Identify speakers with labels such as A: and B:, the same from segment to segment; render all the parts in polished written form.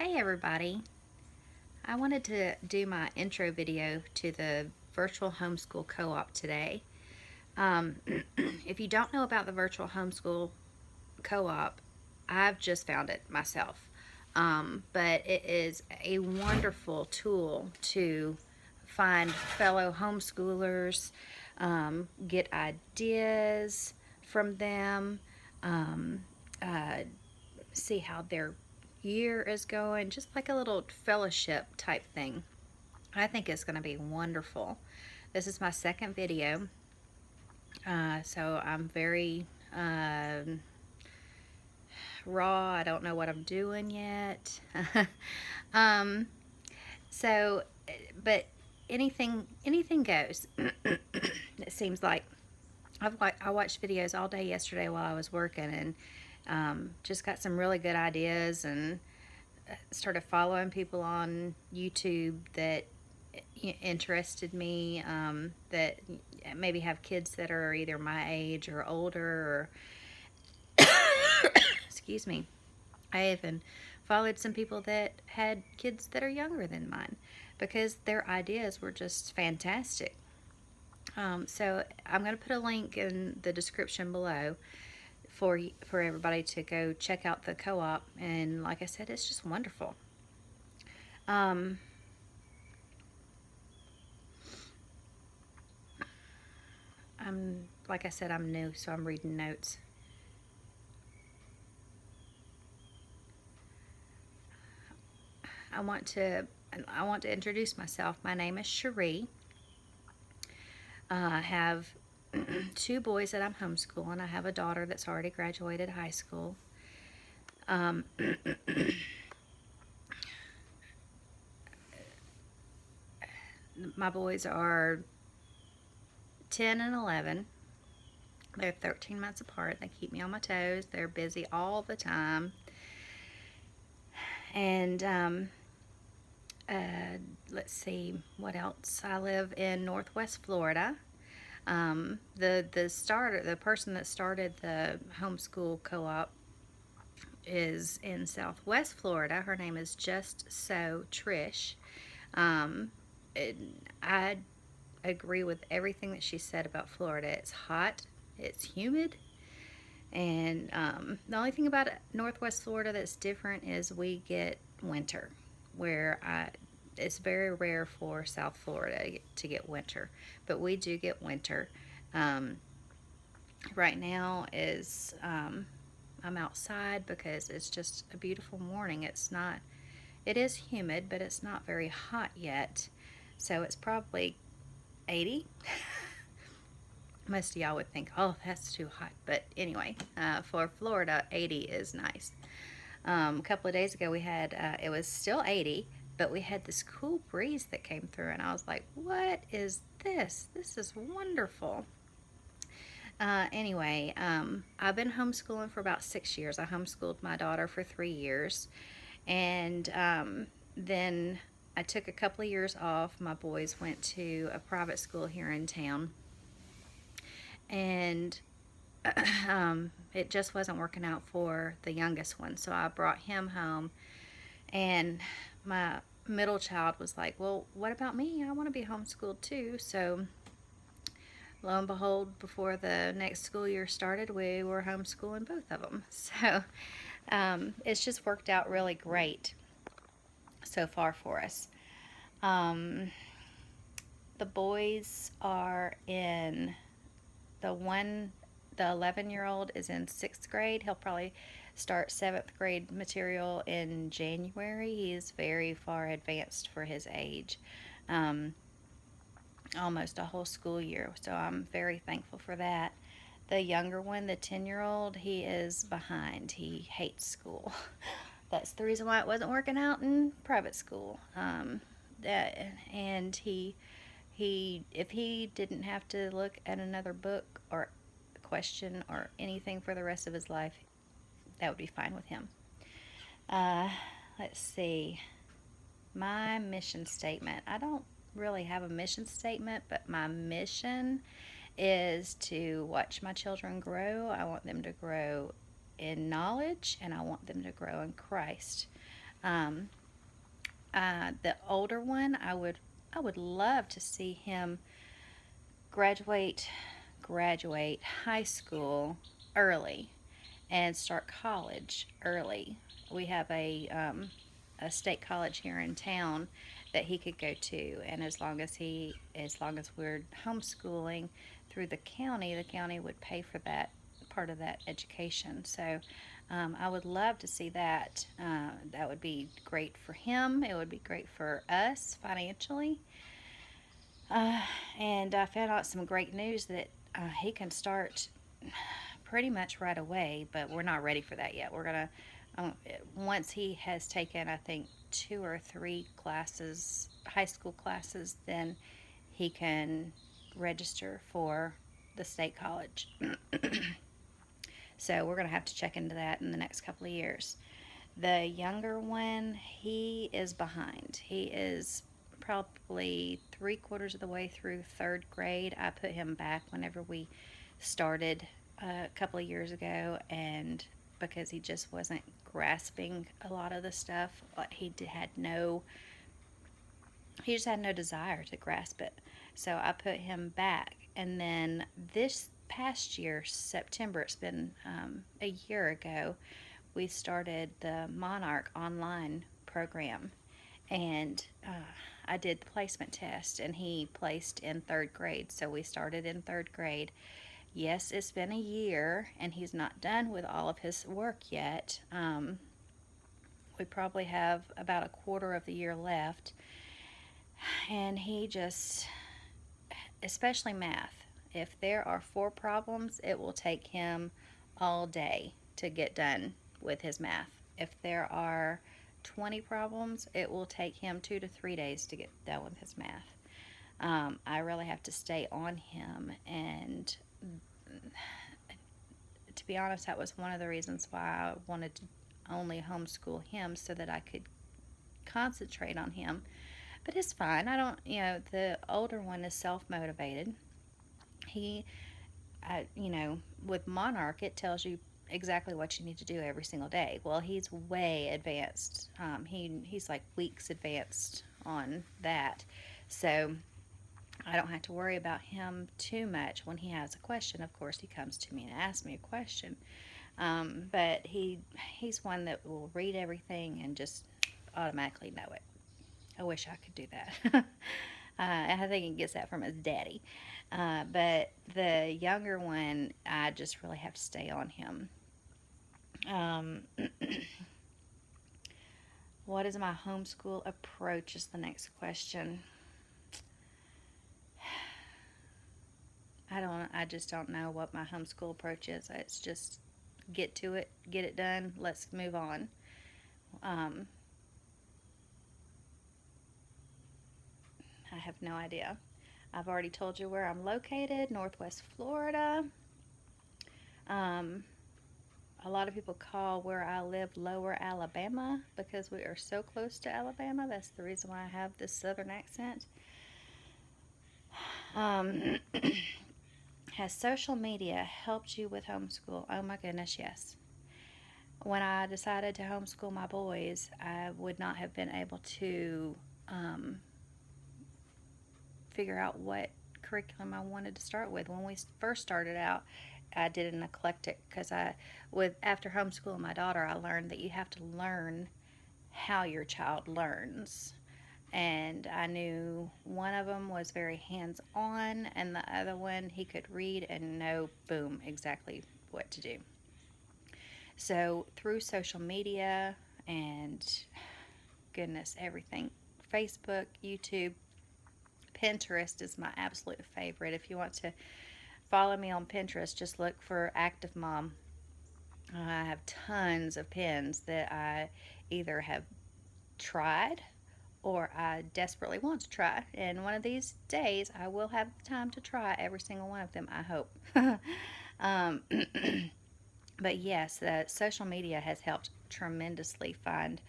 A: Hey everybody, I wanted to do my intro video to the virtual homeschool co-op today. Um, if you don't know about the virtual homeschool co-op, I've just found it myself. But it is a wonderful tool to find fellow homeschoolers, get ideas from them, um, uh, see how their year is going, just like a little fellowship type thing. I think it's going to be wonderful. This is my second video, so I'm very raw. I don't know what I'm doing yet. um, so, but anything goes. It seems like I watched videos all day yesterday while I was working, and just got some really good ideas, and started following people on YouTube that interested me, that maybe have kids that are either my age or older, or excuse me. I even followed some people that had kids that are younger than mine because their ideas were just fantastic. So I'm going to put a link in the description below for everybody to go check out the co-op, and like I said, it's just wonderful. Um, like I said, I'm new, so I'm reading notes. I want to introduce myself. My name is Cherie. I have two boys that I'm homeschooling. I have a daughter that's already graduated high school. My boys are 10 and 11. They're 13 months apart. They keep me on my toes. They're busy all the time. And let's see what else. I live in Northwest Florida. The person that started the homeschool co-op is in Southwest Florida. Her name is Just So Trish. I agree with everything that she said about Florida. It's hot, it's humid, and the only thing about Northwest Florida that's different is we get winter, where it's very rare for South Florida to get winter, but we do get winter. Right now is I'm outside because it's just a beautiful morning. It is humid, but it's not very hot yet, so it's probably 80. Most of y'all would think, oh, that's too hot, but anyway, for Florida, 80 is nice. A couple of days ago we had it was still 80, but we had this cool breeze that came through, and I was like, what is this? This is wonderful. Anyway, I've been homeschooling for about 6 years. I homeschooled my daughter for 3 years, and then I took a couple of years off. My boys went to a private school here in town, and it just wasn't working out for the youngest one, so I brought him home, and my middle child was like, well, what about me? I want to be homeschooled too. So lo and behold, before the next school year started, we were homeschooling both of them. So it's just worked out really great so far for us. The boys are in the 11-year-old is in 6th grade. He'll probably start 7th grade material in January. He's very far advanced for his age. Almost a whole school year, so I'm very thankful for that. The younger one, the 10-year-old, he is behind. He hates school. That's the reason why it wasn't working out in private school. And he if he didn't have to look at another book or question or anything for the rest of his life, that would be fine with him. Let's see. My mission statement. I don't really have a mission statement, but my mission is to watch my children grow. I want them to grow in knowledge, and I want them to grow in Christ. The older one, I would love to see him graduate graduate high school early and start college early. We have a state college here in town that he could go to, and as long as we're homeschooling through the county would pay for that part of that education. So I would love to see that. That would be great for him. It would be great for us financially. Uh, and I found out some great news that he can start pretty much right away, but we're not ready for that yet. We're gonna once he has taken, I think, 2 or 3 classes, high school classes, then he can register for the state college. So we're gonna have to check into that in the next couple of years. The younger one, he is behind. He is probably 3/4 of the way through third grade. I put him back whenever we started a couple of years ago, and because he just wasn't grasping a lot of the stuff, he just had no desire to grasp it. So I put him back, and then this past year, September, it's been a year ago, we started the Monarch online program, and I did the placement test, and he placed in third grade. So we started in third grade. Yes, it's been a year, and he's not done with all of his work yet. We probably have about a quarter of the year left, and he just, especially math, if there are 4 problems, it will take him all day to get done with his math. If there are 20 problems, it will take him 2 to 3 days to get done with his math. I really have to stay on him, and to be honest, that was one of the reasons why I wanted to only homeschool him, so that I could concentrate on him. But it's fine. I don't, the older one is self motivated. He, with Monarch, it tells you exactly what you need to do every single day. Well, he's way advanced. He's like weeks advanced on that. So I don't have to worry about him too much. When he has a question, of course, he comes to me and asks me a question. But he's one that will read everything and just automatically know it. I wish I could do that. I think he gets that from his daddy. But the younger one, I just really have to stay on him. Um, what is my homeschool approach is the next question. I just don't know what my homeschool approach is. It's just get to it, get it done, let's move on. Um, I have no idea. I've already told you where I'm located, Northwest Florida. Um, a lot of people call where I live Lower Alabama because we are so close to Alabama. That's the reason why I have this southern accent. Um, has social media helped you with homeschool? Oh my goodness, yes. When I decided to homeschool my boys, I would not have been able to um, figure out what curriculum I wanted to start with. When we first started out, I did an eclectic because after homeschooling my daughter, I learned that you have to learn how your child learns. And I knew one of them was very hands on, and the other one he could read and know, boom, exactly what to do. So through social media and goodness, everything, Facebook, YouTube, Pinterest is my absolute favorite. If you want to follow me on Pinterest, just look for Active Mom. I have tons of pins that I either have tried or I desperately want to try. And one of these days, I will have the time to try every single one of them, I hope. um, but yes, the social media has helped tremendously find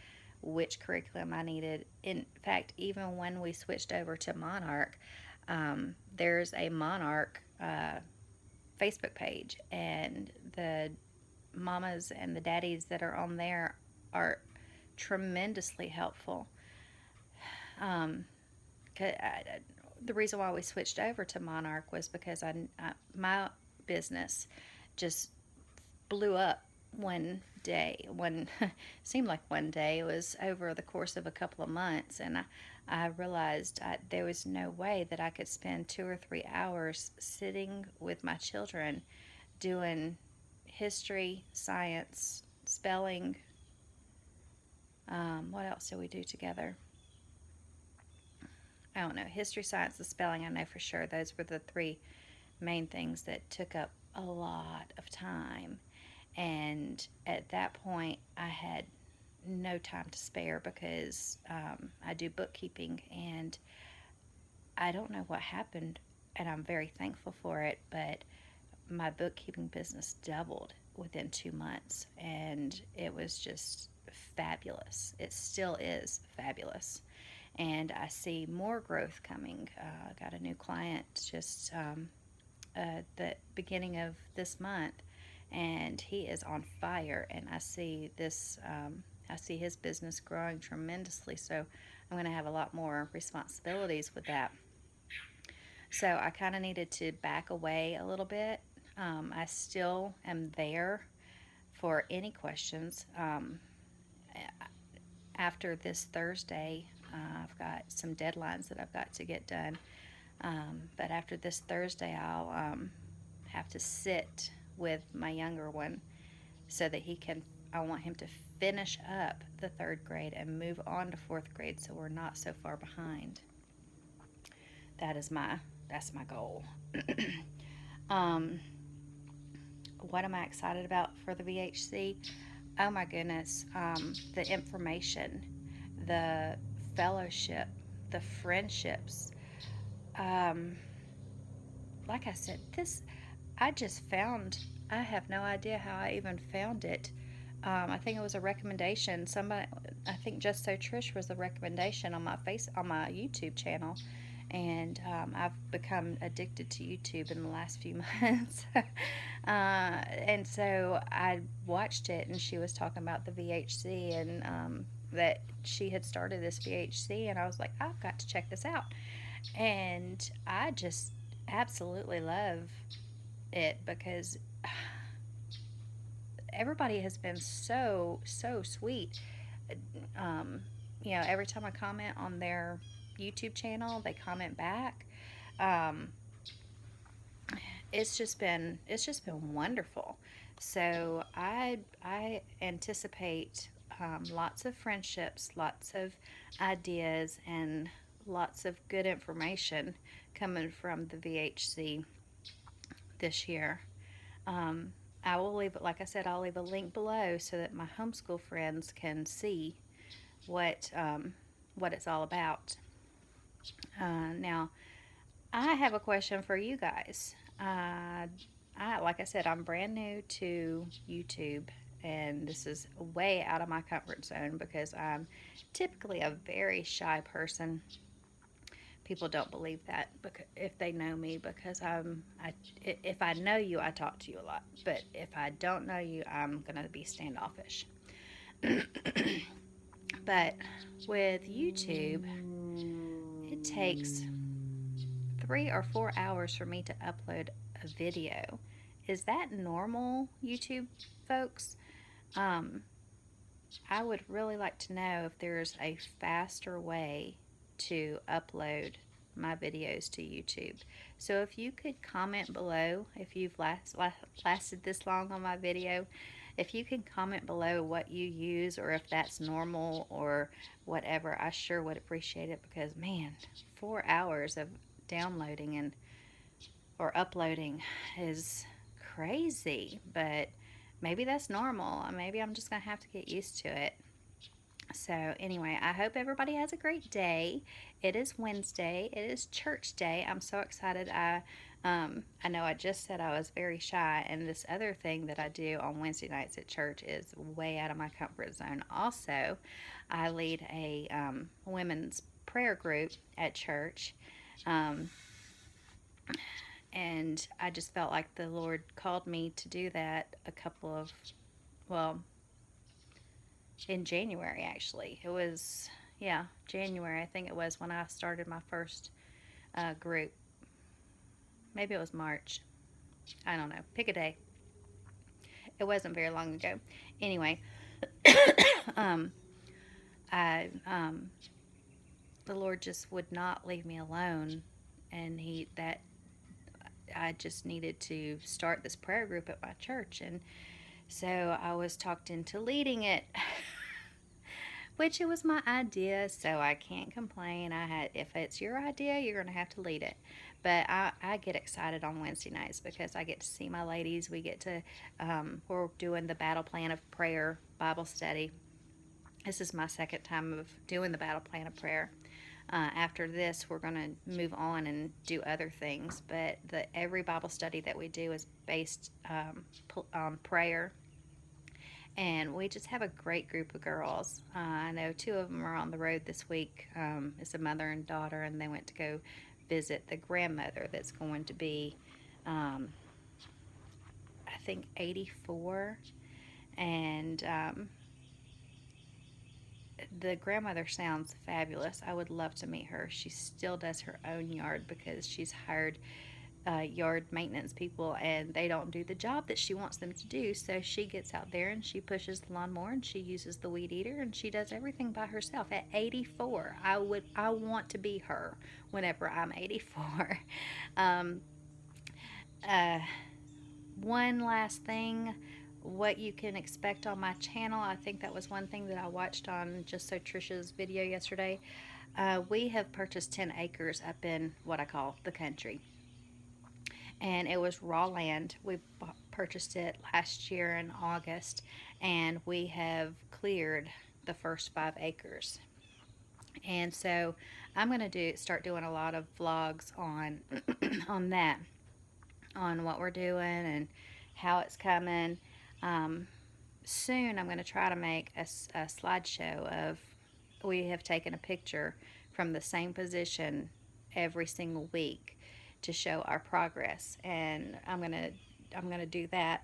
A: which curriculum I needed. In fact, even when we switched over to Monarch, there's a Monarch Facebook page, and the mamas and the daddies that are on there are tremendously helpful. Um, the reason why we switched over to Monarch was because my business just blew up one day. One seemed like one day. It was over the course of a couple of months, and I realized there was no way that I could spend 2 or 3 hours sitting with my children doing history, science, spelling. What else do we do together? I don't know. History, science, and spelling, I know for sure. Those were the three main things that took up a lot of time. And at that point, I had no time to spare because I do bookkeeping, and I don't know what happened, and I'm very thankful for it, but my bookkeeping business doubled within 2 months, and it was just fabulous. It still is fabulous. And I see more growth coming. I got a new client just the beginning of this month, and he is on fire. And I see this. I see his business growing tremendously. So I'm going to have a lot more responsibilities with that. So I kind of needed to back away a little bit. I still am there for any questions. After this Thursday, I've got some deadlines that I've got to get done. But after this Thursday, I'll have to sit with my younger one so that he can. I want him to finish up the third grade and move on to fourth grade, so we're not so far behind. That is that's my goal. um, what am I excited about for the VHC? Oh my goodness, the information, the fellowship, the friendships. Um, like I said, I just found. I have no idea how I even found it. I think it was a recommendation. Somebody, I think Just So Trish was a recommendation on my YouTube channel, and I've become addicted to YouTube in the last few months. And so I watched it, and she was talking about the VHC, and that she had started this VHC, and I was like, I've got to check this out. And I just absolutely love it because everybody has been so sweet. Um, every time I comment on their YouTube channel, they comment back. Um, it's just been wonderful. So I anticipate lots of friendships, lots of ideas, and lots of good information coming from the VHC this year. Um, I will leave, like I said, I'll leave a link below so that my homeschool friends can see what it's all about. Now, I have a question for you guys. Like I said, I'm brand new to YouTube, and this is way out of my comfort zone because I'm typically a very shy person. People don't believe that because if they know me, because if I know you, I talk to you a lot, but if I don't know you, I'm gonna be standoffish. But with YouTube, it takes 3 or 4 hours for me to upload a video. Is that normal, YouTube folks? Um, I would really like to know if there's a faster way to upload my videos to YouTube. So if you could comment below, if you've lasted this long on my video, if you can comment below what you use or if that's normal or whatever, I sure would appreciate it because man, 4 hours of downloading and or uploading is crazy, but maybe that's normal. Maybe I'm just going to have to get used to it. So, anyway, I hope everybody has a great day. It is Wednesday. It is church day. I'm so excited. I know I just said I was very shy, and this other thing that I do on Wednesday nights at church is way out of my comfort zone. Also, I lead a women's prayer group at church. Um, and I just felt like the Lord called me to do that well, in January actually. It was, Yeah, January, I think it was when I started my first group. Maybe it was March. I don't know. Pick a day. It wasn't very long ago. Anyway, um, I the Lord just would not leave me alone, and He that I just needed to start this prayer group at my church, and so I was talked into leading it. Which it was my idea, so I can't complain. If it's your idea, you're going to have to lead it. But I get excited on Wednesday nights because I get to see my ladies. We get to, we're doing the Battle Plan of Prayer Bible study. This is my second time of doing the Battle Plan of Prayer. After this, we're going to move on and do other things. But every Bible study that we do is based on prayer, and we just have a great group of girls. I know two of them are on the road this week. It's a mother and daughter, and they went to go visit the grandmother that's going to be, um, I think, 84. And the grandmother sounds fabulous. I would love to meet her. She still does her own yard because she's hired yard maintenance people, and they don't do the job that she wants them to do. So she gets out there and she pushes the lawnmower and she uses the weed eater and she does everything by herself at 84. I want to be her whenever I'm 84. um, uh, One last thing, what you can expect on my channel. I think that was one thing that I watched on Just So Trisha's video yesterday. We have purchased 10 acres up in what I call the country, and it was raw land. We purchased it last year in August, and we have cleared the first 5 acres. And so I'm going to start doing a lot of vlogs on on that, on what we're doing and how it's coming. Um, Soon I'm going to try to make a slideshow of, we have taken a picture from the same position every single week to show our progress, and I'm gonna do that.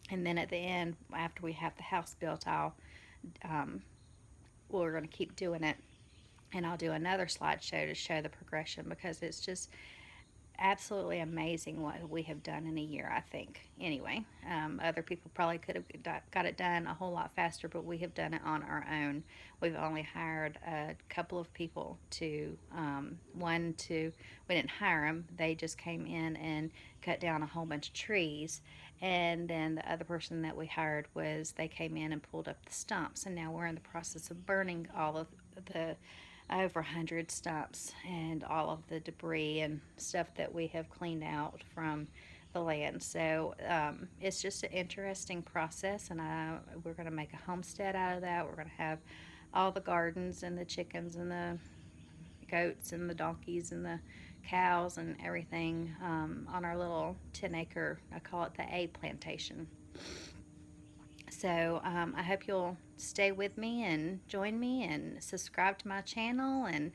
A: And then at the end, after we have the house built, um, we're gonna keep doing it, and I'll do another slideshow to show the progression, because it's just absolutely amazing what we have done in a year, I think. Anyway, other people probably could have got it done a whole lot faster, but we have done it on our own. We've only hired a couple of people we didn't hire them, they just came in and cut down a whole bunch of trees. And then the other person that we hired they came in and pulled up the stumps, and now we're in the process of burning all of the over 100 stumps and all of the debris and stuff that we have cleaned out from the land. So it's just an interesting process, and we're going to make a homestead out of that. We're going to have all the gardens and the chickens and the goats and the donkeys and the cows and everything on our little 10-acre, I call it the A plantation. So I hope you'll stay with me and join me and subscribe to my channel and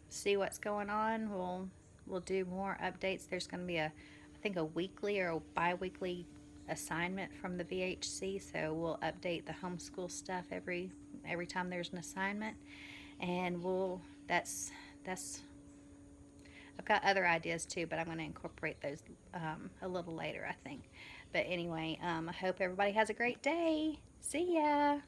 A: see what's going on. We'll do more updates. There's going to be I think a weekly or a bi-weekly assignment from the VHC, so we'll update the homeschool stuff every time there's an assignment, and that's I've got other ideas too, but I'm going to incorporate those a little later, I think. But anyway, I hope everybody has a great day. See ya.